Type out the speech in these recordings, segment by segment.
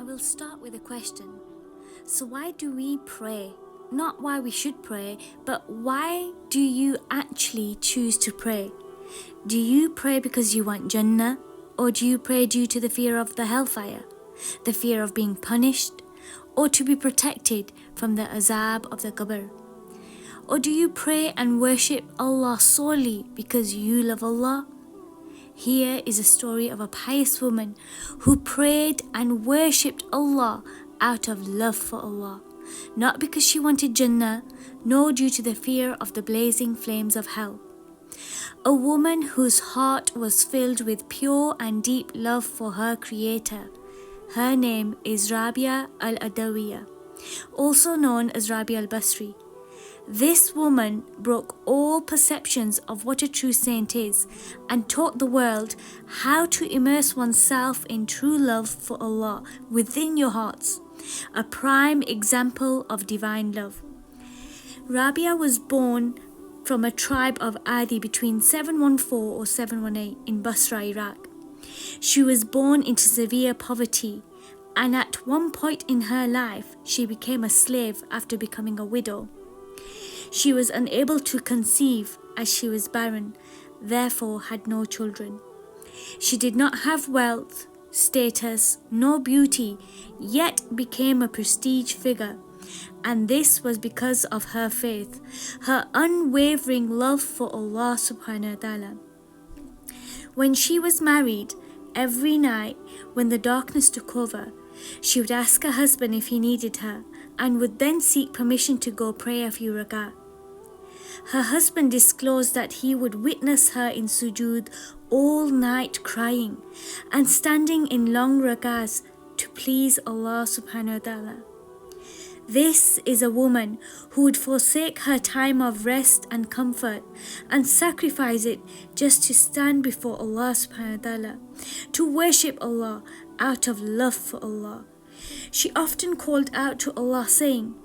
will start with a question. So why do we pray? Not why we should pray, but why do you actually choose to pray? Do you pray because you want Jannah? Or do you pray due to the fear of the hellfire? The fear of being punished? Or to be protected from the azab of the qabr? Or do you pray and worship Allah solely because you love Allah? Here is a story of a pious woman who prayed and worshipped Allah out of love for Allah, not because she wanted Jannah, nor due to the fear of the blazing flames of hell. A woman whose heart was filled with pure and deep love for her Creator. Her name is Rabia Al-Adawiyya, also known as Rabia Al-Basri. This woman broke all perceptions of what a true saint is and taught the world how to immerse oneself in true love for Allah within your hearts, a prime example of divine love. Rabia was born from a tribe of Adi between 714 or 718 in Basra, Iraq. She was born into severe poverty, and at one point in her life she became a slave after becoming a widow. She was unable to conceive as she was barren, therefore had no children. She did not have wealth, status, nor beauty, yet became a prestige figure. And this was because of her faith, her unwavering love for Allah subhanahu wa ta'ala. When she was married, every night when the darkness took over, she would ask her husband if he needed her and would then seek permission to go pray a few rak'ah. Her husband disclosed that he would witness her in sujood all night crying and standing in long rak'ahs to please Allah subhanahu wa ta'ala. This is a woman who would forsake her time of rest and comfort and sacrifice it just to stand before Allah subhanahu wa ta'ala, to worship Allah out of love for Allah. She often called out to Allah saying,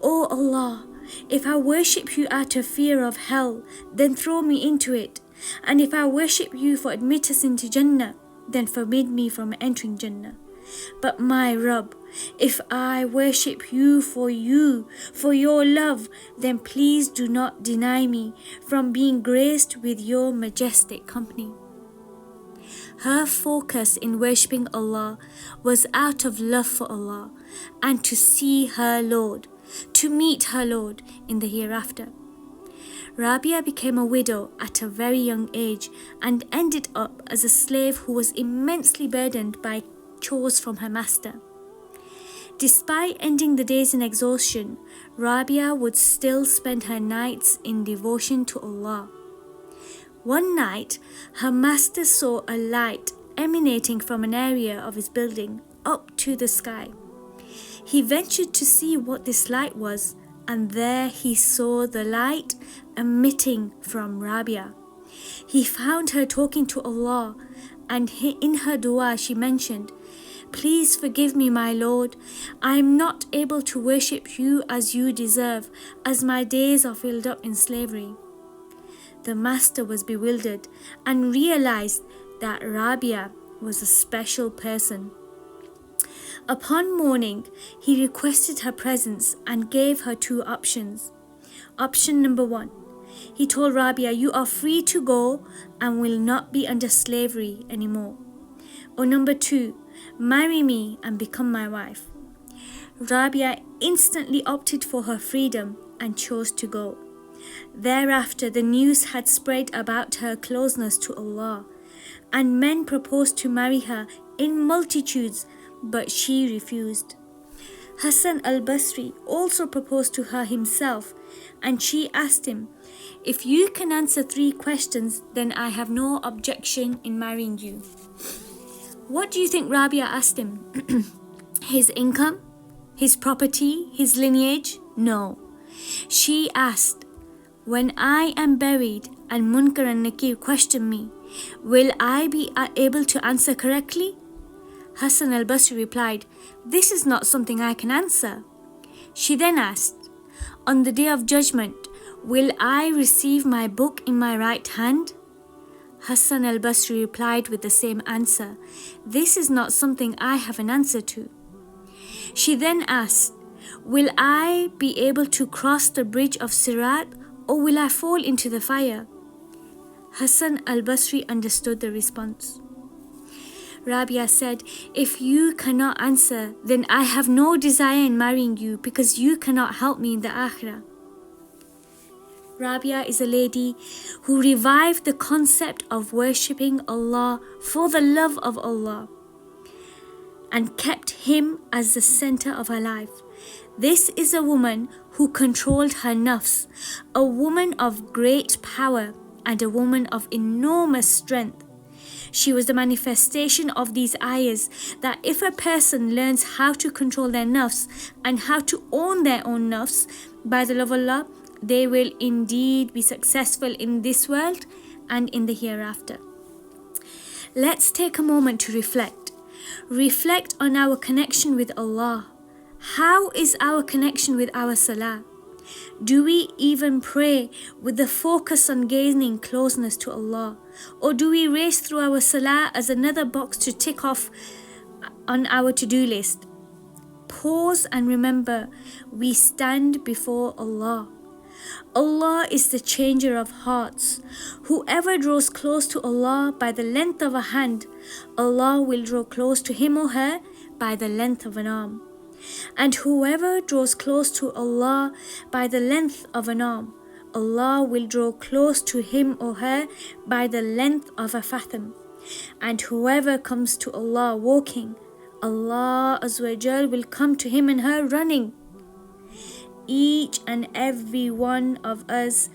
"O Allah, if I worship you out of fear of hell, then throw me into it. And if I worship you for admittance into Jannah, then forbid me from entering Jannah. But my Rabb, if I worship you, for your love, then please do not deny me from being graced with your majestic company." Her focus in worshipping Allah was out of love for Allah and to see her Lord, to meet her Lord in the hereafter. Rabia became a widow at a very young age and ended up as a slave who was immensely burdened by chores from her master. Despite ending the days in exhaustion, Rabia would still spend her nights in devotion to Allah. One night, her master saw a light emanating from an area of his building up to the sky. He ventured to see what this light was, and there he saw the light emitting from Rabia. He found her talking to Allah, and in her dua she mentioned, "Please forgive me, my Lord. I am not able to worship you as you deserve, as my days are filled up in slavery." The master was bewildered and realized that Rabia was a special person. Upon morning, he requested her presence and gave her two options. Option number 1, he told Rabia, "You are free to go and will not be under slavery anymore." Or number 2, "Marry me and become my wife." Rabia instantly opted for her freedom and chose to go. Thereafter, the news had spread about her closeness to Allah, and men proposed to marry her in multitudes, but she refused. Hassan al-Basri also proposed to her himself, and she asked him, "If you can answer 3 questions, then I have no objection in marrying you." What do you think Rabia asked him? His income? His property? His lineage? No. She asked, "When I am buried and Munkar and Nakir question me, will I be able to answer correctly?" Hassan al-Basri replied, "This is not something I can answer." She then asked, "On the day of judgment, will I receive my book in my right hand?" Hassan al-Basri replied with the same answer, "This is not something I have an answer to." She then asked, "Will I be able to cross the bridge of Sirat, or will I fall into the fire?" Hassan al-Basri understood the response. Rabia said, "If you cannot answer, then I have no desire in marrying you because you cannot help me in the Akhirah." Rabia is a lady who revived the concept of worshipping Allah for the love of Allah and kept Him as the center of her life. This is a woman who controlled her nafs, a woman of great power and a woman of enormous strength. She was the manifestation of these ayahs that if a person learns how to control their nafs and how to own their own nafs by the love of Allah, they will indeed be successful in this world and in the hereafter. Let's take a moment to reflect. Reflect on our connection with Allah. How is our connection with our salah? Do we even pray with the focus on gaining closeness to Allah? Or do we race through our salah as another box to tick off on our to-do list? Pause and remember, we stand before Allah. Allah is the changer of hearts. Whoever draws close to Allah by the length of a hand, Allah will draw close to him or her by the length of an arm. And whoever draws close to Allah by the length of an arm, Allah will draw close to him or her by the length of a fathom. And whoever comes to Allah walking, Allah Azza wa Jal will come to him and her running. Each and every one of us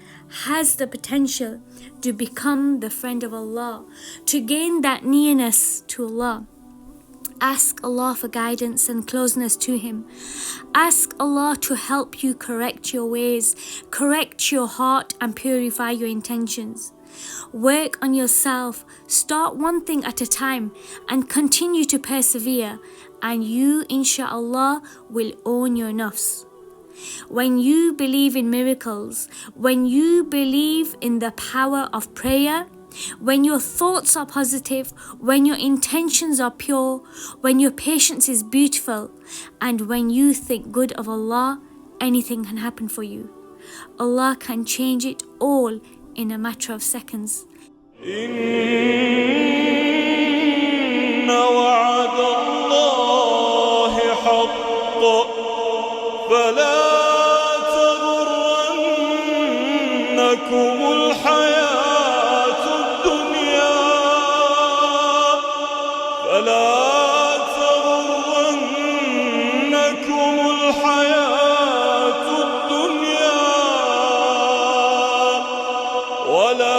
has the potential to become the friend of Allah, to gain that nearness to Allah. Ask Allah for guidance and closeness to Him. Ask Allah to help you correct your ways, correct your heart and purify your intentions. Work on yourself, start one thing at a time and continue to persevere, and you inshallah will own your nafs. When you believe in miracles, when you believe in the power of prayer, when your thoughts are positive, when your intentions are pure, when your patience is beautiful, and when you think good of Allah, anything can happen for you. Allah can change it all in a matter of seconds. Inna wa'ada Allahi haqq, fala taghurrannakumul hayatud dunya, fala taghurrannakumul hayatud dunya, wala